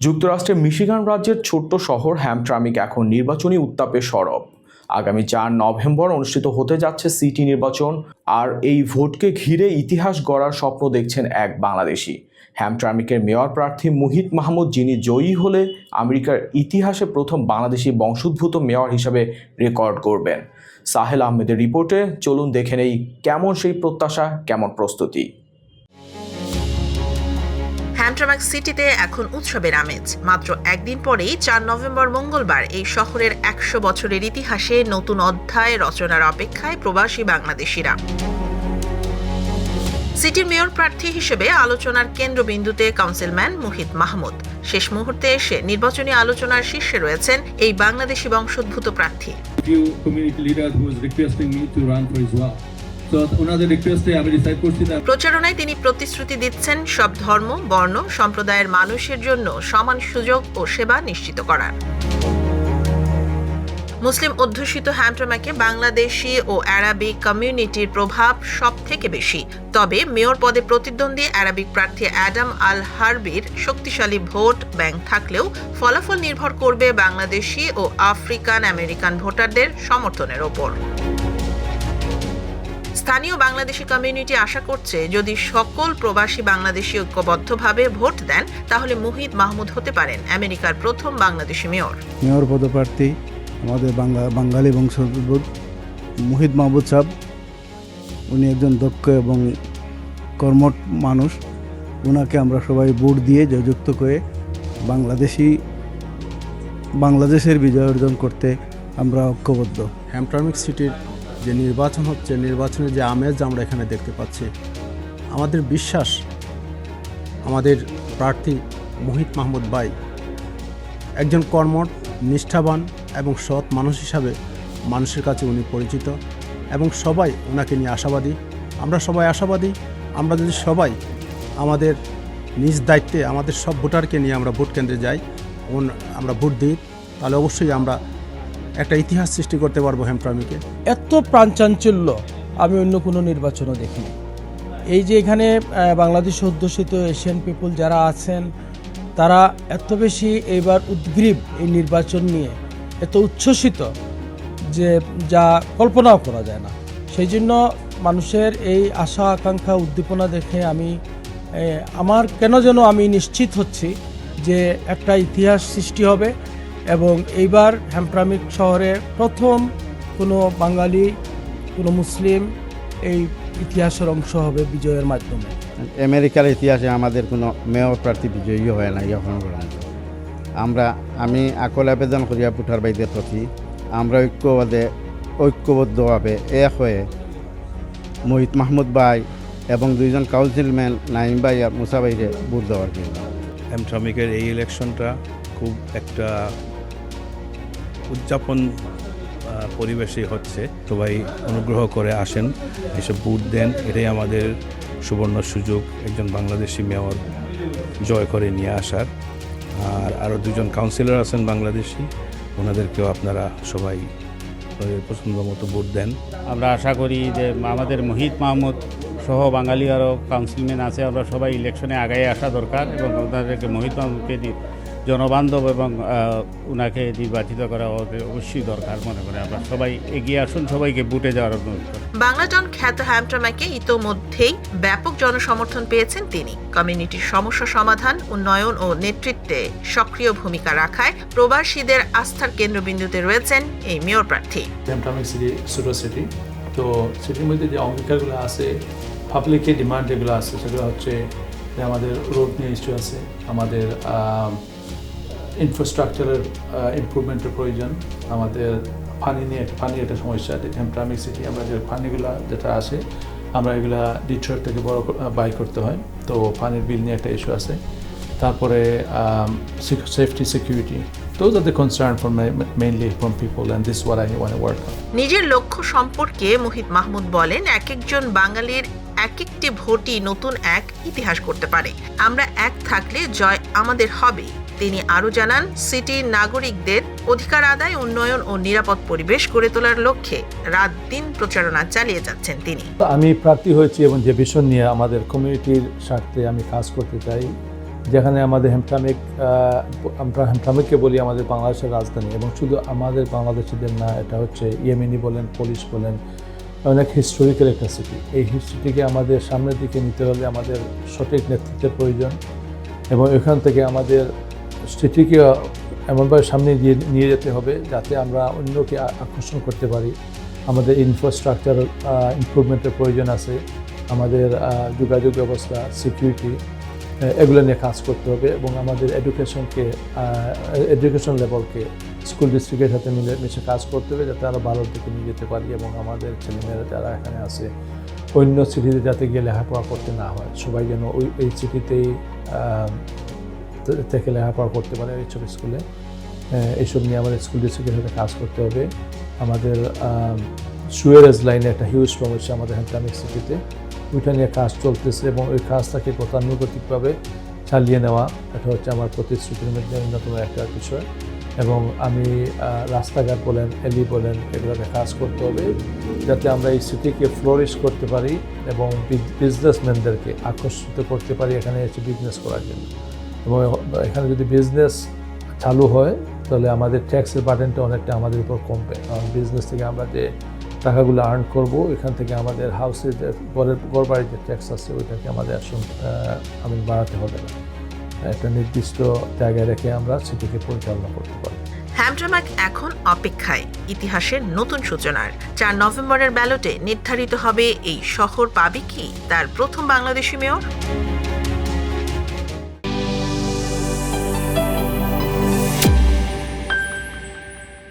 যুক্তরাষ্ট্রের মিশিগান রাজ্যের ছোট্ট শহর হ্যামট্রামিক এখন নির্বাচনী উত্তাপে সরব। আগামী 4 নভেম্বর অনুষ্ঠিত হতে যাচ্ছে সিটি নির্বাচন, আর এই ভোটকে ঘিরে ইতিহাস গড়ার স্বপ্ন দেখছেন এক বাংলাদেশি। হ্যামট্রামিকের মেয়র প্রার্থী মুহিত মাহমুদ, যিনি জয়ী হলে আমেরিকার ইতিহাসে প্রথম বাংলাদেশি বংশোদ্ভূত মেয়র হিসেবে রেকর্ড করবেন। সাহেল আহমেদের রিপোর্টে চলুন দেখে নেই কেমন সেই প্রত্যাশা, কেমন প্রস্তুতি। হ্যামট্রামিক সিটিতে এখন উৎসবের আমেজ। মাত্র একদিন পরেই 4 নভেম্বর মঙ্গলবার এই শহরের 100 বছরের ইতিহাসে নতুন অধ্যায় রচনার অপেক্ষায় প্রবাসী বাংলাদেশিরা। সিটির মেয়র প্রার্থী হিসেবে আলোচনার কেন্দ্রবিন্দুতে কাউন্সিলম্যান মুহিত মাহমুদ। শেষ মুহূর্তে এসে নির্বাচনী আলোচনার শীর্ষে রয়েছেন এই বাংলাদেশি বংশোদ্ভূত প্রার্থী। প্রচারণায় তিনি প্রতিশ্রুতি দিচ্ছেন সব ধর্ম, বর্ণ, সম্প্রদায়ের মানুষের জন্য সমান সুযোগ ও সেবা নিশ্চিত করার। মুসলিম অধ্যুষিত হ্যামট্রামিকে বাংলাদেশি ও আরাবিক কমিউনিটির প্রভাব সব থেকে বেশি। তবে মেয়র পদে প্রতিদ্বন্দ্বী আরাবিক প্রার্থী অ্যাডাম আল হারবির শক্তিশালী ভোট ব্যাংক থাকলেও ফলাফল নির্ভর করবে বাংলাদেশি ও আফ্রিকান আমেরিকান ভোটারদের সমর্থনের ওপর। স্থানীয় বাংলাদেশি কমিউনিটি আশা করছে, যদি সকল প্রবাসী বাংলাদেশি ঐক্যবদ্ধভাবে ভোট দেন তাহলে মুহিত মাহমুদ হতে পারেন আমেরিকার প্রথম বাংলাদেশি মেয়র। মেয়র পদপ্রার্থী আমাদের বাঙালি বংশোদ্ভূত মুহিত মাহমুদ সাহেব। উনি একজন দক্ষ এবং কর্মঠ মানুষ। ওনাকে আমরা সবাই ভোট দিয়ে জয়যুক্ত করে বাংলাদেশের বিজয় অর্জন করতে আমরা ঐক্যবদ্ধ। হ্যামট্রামিক সিটির যে নির্বাচন হচ্ছে, নির্বাচনের যে আমেজ আমরা এখানে দেখতে পাচ্ছি, আমাদের বিশ্বাস আমাদের প্রার্থী মুহিত মাহমুদ ভাই একজন কর্মঠ, নিষ্ঠাবান এবং সৎ মানুষ হিসাবে মানুষের কাছে উনি পরিচিত এবং সবাই ওনাকে নিয়ে আশাবাদী। আমরা সবাই আশাবাদী। আমরা যদি সবাই আমাদের নিজ দায়িত্বে আমাদের সব ভোটারকে নিয়ে আমরা ভোট কেন্দ্রে যাই, আমরা ভোট দিই, তাহলে অবশ্যই আমরা একটা ইতিহাস সৃষ্টি করতে পারবো হ্যামট্রামিকে। এত প্রাণচাঞ্চল্য আমি অন্য কোনো নির্বাচনও দেখিনি। এই যে এখানে বাংলাদেশ অধ্যুষিত এশিয়ান পিপল যারা আছেন, তারা এত বেশি এবার উদ্গ্রীব এই নির্বাচন নিয়ে, এত উচ্ছ্বসিত যে যা কল্পনাও করা যায় না। সেই জন্য মানুষের এই আশা আকাঙ্ক্ষা উদ্দীপনা দেখে আমার কেন যেন আমি নিশ্চিত হচ্ছি যে একটা ইতিহাস সৃষ্টি হবে এবং এইবার হ্যামট্রামিক শহরে প্রথম কোনো বাঙালি, কোনো মুসলিম এই ইতিহাসের অংশ হবে বিজয়ের মাধ্যমে। আমেরিকার ইতিহাসে আমাদের কোনো মেয়র প্রার্থী বিজয়ী হয় না এখন পর্যন্ত। আমি আকল আবেদন করিয়া পুঠার বাইদের প্রতি আমরা ঐক্যবদ্ধভাবে এক হয়ে মুহিত মাহমুদ ভাই এবং 2 জন কাউন্সিলম্যান নাইম ভাই আর মুসা ভাইরে ভোট দেওয়ার জন্য। হ্যামট্রামিকের এই ইলেকশনটা খুব একটা উদযাপন পরিবেশে হচ্ছে। সবাই অনুগ্রহ করে আসেন, এসব ভোট দেন। এটাই আমাদের সুবর্ণ সুযোগ একজন বাংলাদেশি মেয়র জয় করে নিয়ে আসার। আর আরও 2 জন কাউন্সিলর আছেন বাংলাদেশি, ওনাদেরকেও আপনারা সবাই পছন্দ মতো ভোট দেন। আমরা আশা করি যে আমাদের মুহিত মাহমুদ সহ বাঙালি আরও কাউন্সিলম্যান আছে, আমরা সবাই ইলেকশনে আগায় আসা দরকার এবং ওনাদেরকে মুহিত মাহমুদকে জনবান্ধব এবং ওনাকে নির্বাচিত করা অবশ্যই দরকার মনে করে আমরা সবাই এগিয়ে আসুন, সবাইকে ভোটে যাওয়ার অনুরোধ করি। বাংলাটাউন খ্যাত হ্যামট্রামিকে ইতোমধ্যেই ব্যাপক জনসমর্থন পেয়েছেন তিনি। কমিউনিটির সমস্যা সমাধান, উন্নয়ন ও নেতৃত্বে সক্রিয় ভূমিকা রাখায় প্রবাসীদের আস্থার কেন্দ্রবিন্দুতে রয়েছেন এই মেয়র প্রার্থী। হ্যামট্রামিক সিটি ছোট সিটি, তো সিটির মধ্যে যে অঙ্গীকারগুলো আছে, পাবলিকের ডিমান্ড যেগুলো আছে, সেগুলো হচ্ছে যে আমাদের রোড নিয়ে ইস্যু আছে, আমাদের ইনফ্রাস্ট্রাকচারের ইমপ্রুভমেন্টের প্রয়োজন, আমাদের পানির একটা সমস্যা। হ্যামট্রামিক সিটি আমরা যে পানিগুলো যেটা আসে, আমরা এগুলা ডিট্রয়েট থেকে বাই করতে হয়, তো পানির বিল নিয়ে একটা ইস্যু আছে। তারপরে safety, security, those are the concern mainly from people, and this is what I want to work on. নিজের লক্ষ্য সম্পর্কে মুহিত মাহমুদ বলেন, একজন বাঙালির একটি ভোটই নতুন এক ইতিহাস করতে পারে। আমরা এক থাকলে জয় আমাদের হবে। তিনি আরও জানান, সিটির নাগরিকদের অধিকার আদায়, উন্নয়ন ও নিরাপদ পরিবেশ গড়ে তোলার লক্ষ্যে রাত দিন প্রচারণা চালিয়ে যাচ্ছেন তিনি। আমি প্রার্থী হয়েছি এবং যে ভিশন নিয়ে আমাদের কমিউনিটির স্বার্থে আমি কাজ করতে চাই, যেখানে আমাদের আমরা হ্যামট্রামিককে বলি আমাদের বাংলাদেশের রাজধানী, এবং শুধু আমাদের বাংলাদেশিদের না, এটা হচ্ছে ইয়েমেনি বলেন, পুলিশ বলেন, অনেক হিস্টোরিক্যাল একটা সিটি। এই হিস্ট্রিটিকে আমাদের সামনের দিকে নিতে হলে আমাদের সঠিক নেতৃত্বের প্রয়োজন, এবং এখান থেকে আমাদের সিটিকে এমনভাবে সামনে নিয়ে যেতে হবে যাতে আমরা অন্যকে আকর্ষণ করতে পারি। আমাদের ইনফ্রাস্ট্রাকচার ইমপ্রুভমেন্টের প্রয়োজন আছে, আমাদের যোগাযোগ ব্যবস্থা, সিকিউরিটি, এগুলো নিয়ে কাজ করতে হবে, এবং আমাদের এডুকেশন লেভেলকে স্কুল ডিস্ট্রিক্টের সাথে মিশে কাজ করতে হবে যাতে আরও ভালোর দিকে নিয়ে যেতে পারি, এবং আমাদের ছেলেমেয়েরা যারা এখানে আছে অন্য সিটিতে যাতে গিয়ে লেখাপড়া করতে না হয়, সবাই যেন এই সিটিতেই থেকে লেখাপড়া করতে পারে এইসব স্কুলে। এইসব নিয়ে আমাদের স্কুল ডিস্ট্রিক্টের সাথে কাজ করতে হবে। আমাদের সুয়েরেজ লাইনে একটা হিউজ সমস্যা আমাদের হ্যামট্রামিক সিটিতে, ওইটা নিয়ে কাজ চলতেছে, এবং ওই কাজটাকে গতানুগতিকভাবে চালিয়ে নেওয়া, এটা হচ্ছে আমার প্রতিশ্রুতির মধ্যে অন্যতম একটা বিষয়। এবং আমি রাস্তাঘাট বলেন, এলি বলেন, এগুলোতে কাজ করতে হবে যাতে আমরা এই সিটিকে ফ্লোরিশ করতে পারি এবং বিজনেসম্যানদেরকে আকর্ষিত করতে পারি এখানে এসে বিজনেস করার জন্য। এবং এখানে যদি বিজনেস চালু হয় তাহলে আমাদের ট্যাক্সের বার্ডেনটা অনেকটা আমাদের উপর কমবে, কারণ বিজনেস থেকে আমরা যে টাকাগুলো আর্ন করব, এখান থেকে আমাদের হাউসের যে ঘর বাড়ির যে ট্যাক্স আছে ওইটাকে আমাদের বাড়াতে হবে না, একটা নির্দিষ্ট জায়গায় রেখে আমরা সিটিকে পরিচালনা করতে পারি। হ্যামট্রামিক এখন অপেক্ষায় ইতিহাসের নতুন সূচনার। 4 নভেম্বরের ব্যালটে নির্ধারিত হবে এই শহর পাবে কি তার প্রথম বাংলাদেশি মেয়র।